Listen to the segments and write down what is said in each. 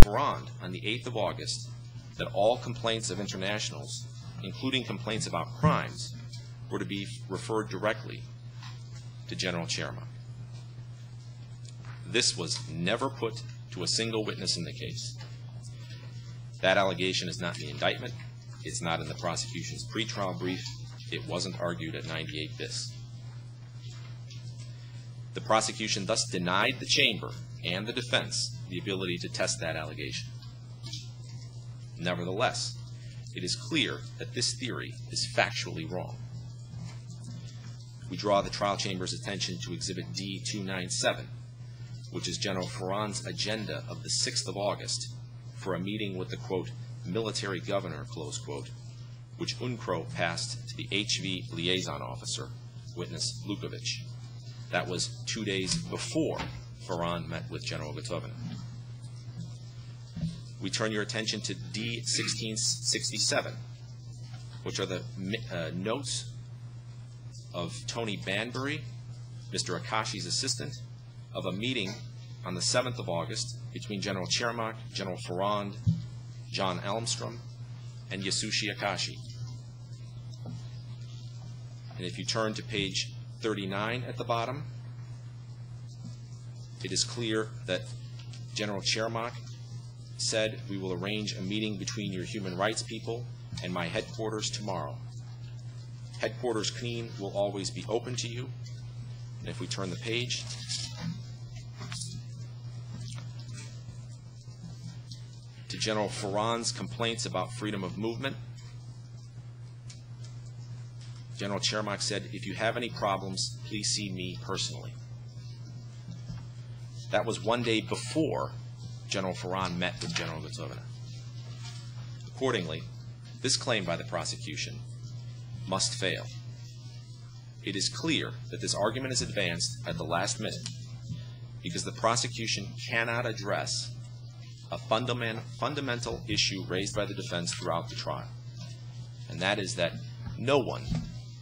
Ferrand on the 8th of August that all complaints of internationals, including complaints about crimes, were to be referred directly to General Chermak. This was never put to a single witness in the case. That allegation is not in the indictment. It's not in the prosecution's pretrial brief. It wasn't argued at 98 bis. The prosecution thus denied the chamber and the defense the ability to test that allegation. Nevertheless, it is clear that this theory is factually wrong. We draw the trial chamber's attention to Exhibit D-297, which is General Ferrand's agenda of the 6th of August for a meeting with the, quote, military governor, close quote, which UNCRO passed to the HV liaison officer, witness Lukovic. That was 2 days before Ferrand met with General Gotovina. We turn your attention to D-1667, which are the notes of Tony Banbury, Mr. Akashi's assistant, of a meeting on the 7th of August between General Chermak, General Ferrand, John Elmstrom, and Yasushi Akashi. And if you turn to page 39 at the bottom, it is clear that General Chermak said, we will arrange a meeting between your human rights people and my headquarters tomorrow. Headquarters clean will always be open to you. And if we turn the page, to General Ferrand's complaints about freedom of movement, General Chermak said, if you have any problems, please see me personally. That was 1 day before General Ferrand met with General Gotovina. Accordingly, this claim by the prosecution must fail. It is clear that this argument is advanced at the last minute because the prosecution cannot address a fundamental issue raised by the defense throughout the trial, and that is that no one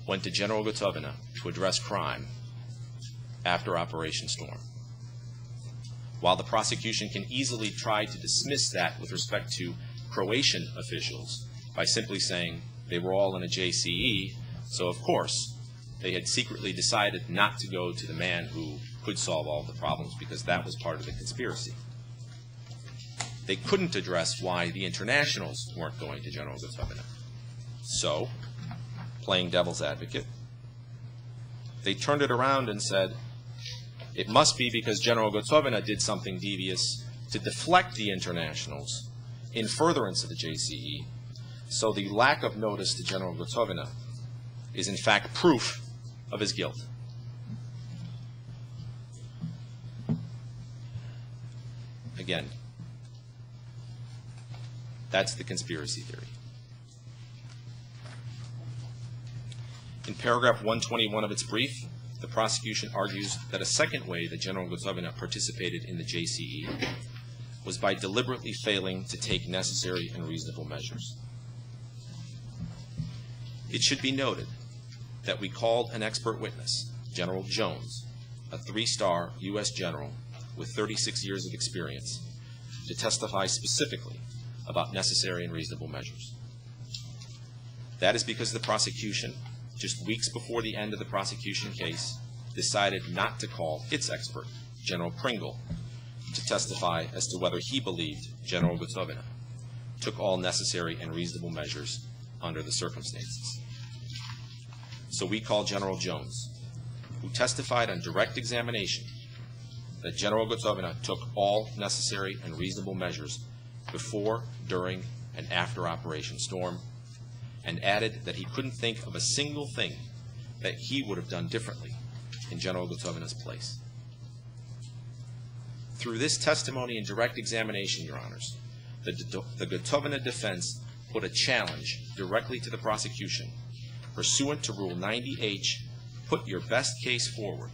went to General Gotovina to address crime after Operation Storm. While the prosecution can easily try to dismiss that with respect to Croatian officials by simply saying they were all in a JCE, so of course they had secretly decided not to go to the man who could solve all the problems because that was part of the conspiracy. They couldn't address why the internationals weren't going to General Gotovina. So, playing devil's advocate, they turned it around and said, it must be because General Gotovina did something devious to deflect the internationals in furtherance of the JCE, so the lack of notice to General Gotovina is in fact proof of his guilt. Again, that's the conspiracy theory. In paragraph 121 of its brief, the prosecution argues that a second way that General Gotovina participated in the JCE was by deliberately failing to take necessary and reasonable measures. It should be noted that we called an expert witness, General Jones, a 3-star U.S. general with 36 years of experience, to testify specifically about necessary and reasonable measures. That is because the prosecution, just weeks before the end of the prosecution case, decided not to call its expert, General Pringle, to testify as to whether he believed General Gotovina took all necessary and reasonable measures under the circumstances. So we called General Jones, who testified on direct examination that General Gotovina took all necessary and reasonable measures before, during, and after Operation Storm, and added that he couldn't think of a single thing that he would have done differently in General Gotovina's place. Through this testimony and direct examination, Your Honors, the Gotovina defense put a challenge directly to the prosecution, pursuant to Rule 90H, put your best case forward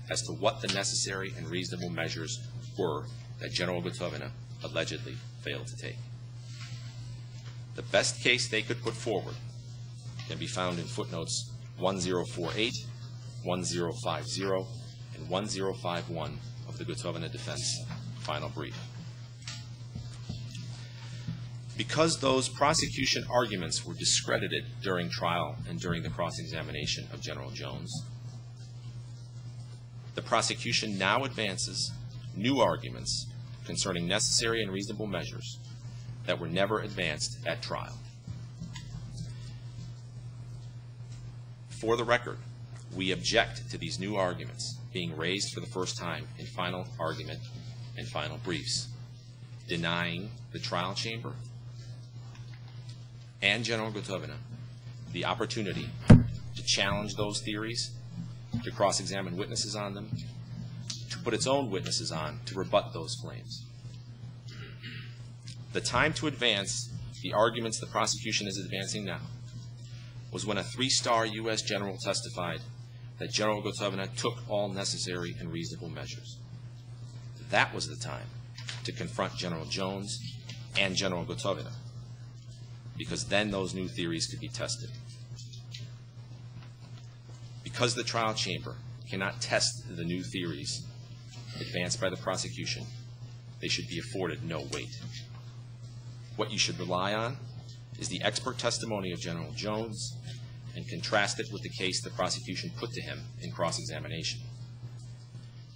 as to what the necessary and reasonable measures were that General Gotovina allegedly failed to take. The best case they could put forward can be found in footnotes 1048, 1050, and 1051 of the Gotovina defense final brief. Because those prosecution arguments were discredited during trial and during the cross-examination of General Jones, the prosecution now advances new arguments concerning necessary and reasonable measures that were never advanced at trial. For the record, we object to these new arguments being raised for the first time in final argument and final briefs, denying the trial chamber and General Gotovina the opportunity to challenge those theories, to cross-examine witnesses on them, to put its own witnesses on to rebut those claims. The time to advance the arguments the prosecution is advancing now was when a 3-star U.S. general testified that General Gotovina took all necessary and reasonable measures. That was the time to confront General Jones and General Gotovina, because then those new theories could be tested. Because the trial chamber cannot test the new theories advanced by the prosecution, they should be afforded no weight. What you should rely on is the expert testimony of General Jones and contrast it with the case the prosecution put to him in cross-examination.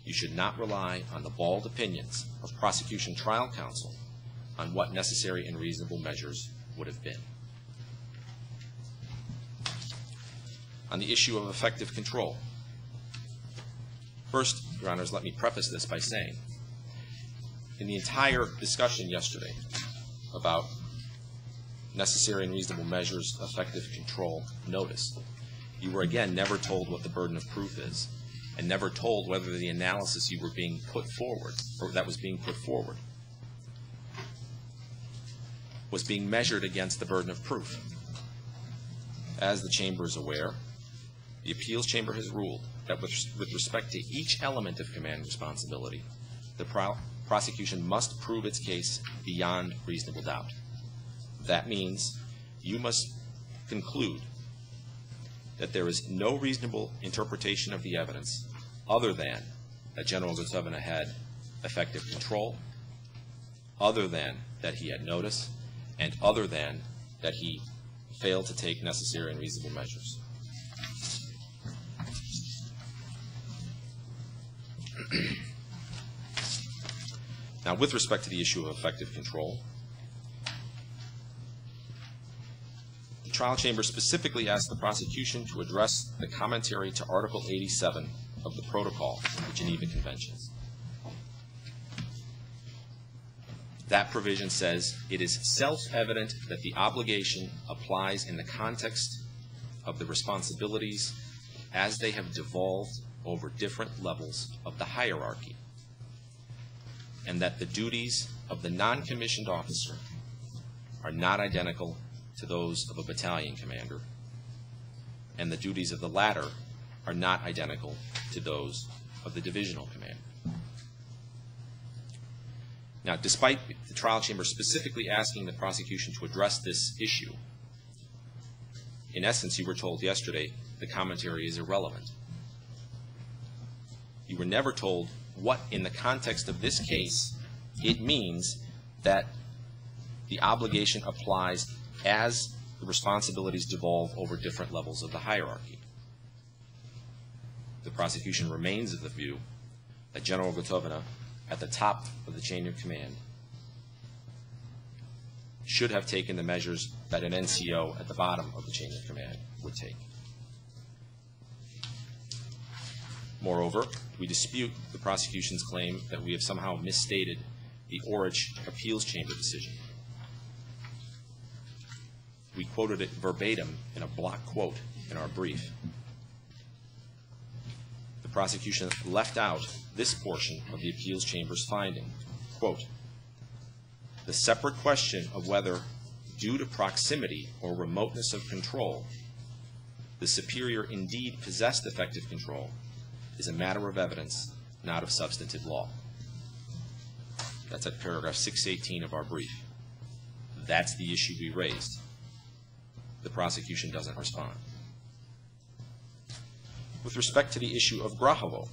You should not rely on the bald opinions of prosecution trial counsel on what necessary and reasonable measures would have been. On the issue of effective control, first, Your Honors, let me preface this by saying, in the entire discussion yesterday about necessary and reasonable measures, effective control, notice, you were again never told what the burden of proof is, and never told whether the analysis you were being put forward, or that was being put forward, was being measured against the burden of proof. As the Chamber is aware, the Appeals Chamber has ruled that with respect to each element of command responsibility, the prosecution must prove its case beyond reasonable doubt. That means you must conclude that there is no reasonable interpretation of the evidence other than that General Gotovina had effective control, other than that he had notice, and other than that he failed to take necessary and reasonable measures. Now, with respect to the issue of effective control, the trial chamber specifically asked the prosecution to address the commentary to Article 87 of the Protocol of the Geneva Conventions. That provision says it is self-evident that the obligation applies in the context of the responsibilities as they have devolved over different levels of the hierarchy, and that the duties of the non-commissioned officer are not identical to those of a battalion commander, and the duties of the latter are not identical to those of the divisional commander. Now, despite the trial chamber specifically asking the prosecution to address this issue, in essence, you were told yesterday the commentary is irrelevant. You were never told what, in the context of this case, it means that the obligation applies as the responsibilities devolve over different levels of the hierarchy. The prosecution remains of the view that General Gotovina, at the top of the chain of command, should have taken the measures that an NCO at the bottom of the chain of command would take. Moreover, we dispute the prosecution's claim that we have somehow misstated the Orich Appeals Chamber decision. We quoted it verbatim in a block quote in our brief. The prosecution left out this portion of the Appeals Chamber's finding, quote, "The separate question of whether, due to proximity or remoteness of control, the superior indeed possessed effective control is a matter of evidence, not of substantive law." That's at paragraph 618 of our brief. That's the issue we raised. The prosecution doesn't respond. With respect to the issue of Grahovo,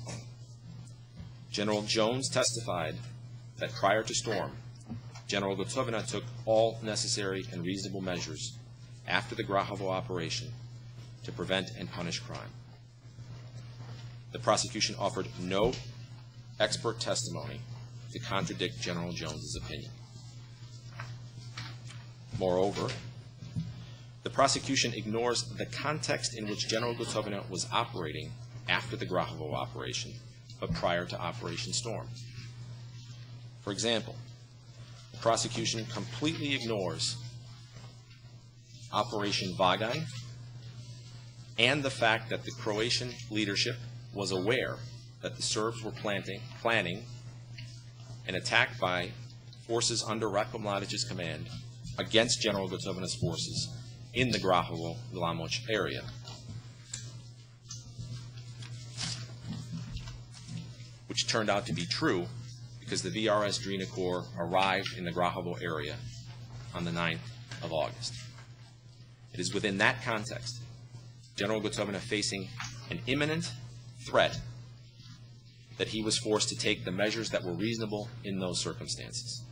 General Jones testified that prior to storm, General Gotovina took all necessary and reasonable measures after the Grahovo operation to prevent and punish crime. The prosecution offered no expert testimony to contradict General Jones's opinion. Moreover, the prosecution ignores the context in which General Gotovina was operating after the Grahovo operation, but prior to Operation Storm. For example, the prosecution completely ignores Operation Vagaj and the fact that the Croatian leadership was aware that the Serbs were planning an attack by forces under Ratko Mladić's command against General Gotovina's forces in the Grahovo-Glamoch area. Which turned out to be true because the VRS Drina Corps arrived in the Grahovo area on the 9th of August. It is within that context, General Gotovina facing an imminent threat, that he was forced to take the measures that were reasonable in those circumstances.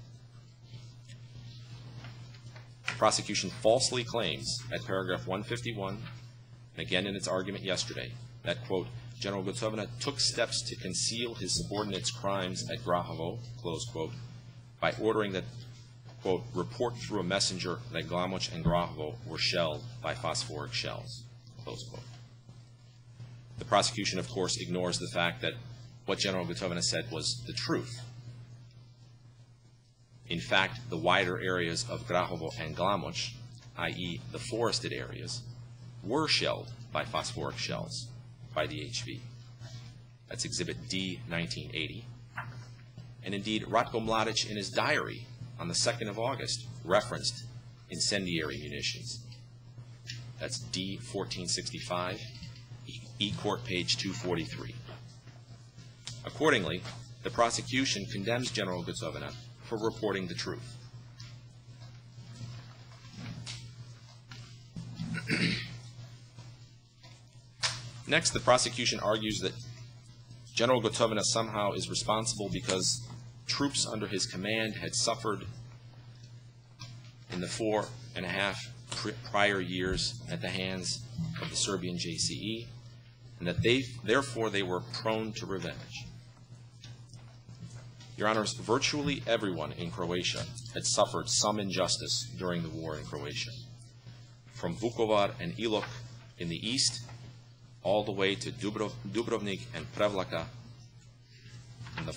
The prosecution falsely claims at paragraph 151, and again in its argument yesterday, that, quote, General Gotovina took steps to conceal his subordinates' crimes at Grahovo, close quote, by ordering that, quote, report through a messenger that Glamoch and Grahovo were shelled by phosphoric shells, close quote. The prosecution, of course, ignores the fact that what General Gotovina said was the truth. In fact, the wider areas of Grahovo and Glamoch, i.e. the forested areas, were shelled by phosphoric shells by the HV. That's Exhibit D, 1980. And indeed, Ratko Mladić in his diary on the 2nd of August referenced incendiary munitions. That's D, 1465, E-Court page 243. Accordingly, the prosecution condemns General Gotovina for reporting the truth. Next, the prosecution argues that General Gotovina somehow is responsible because troops under his command had suffered in the 4.5 prior years at the hands of the Serbian JCE, and that therefore they were prone to revenge. Your Honors, virtually everyone in Croatia had suffered some injustice during the war in Croatia, from Vukovar and Ilok in the east, all the way to Dubrovnik and Prevlaka in the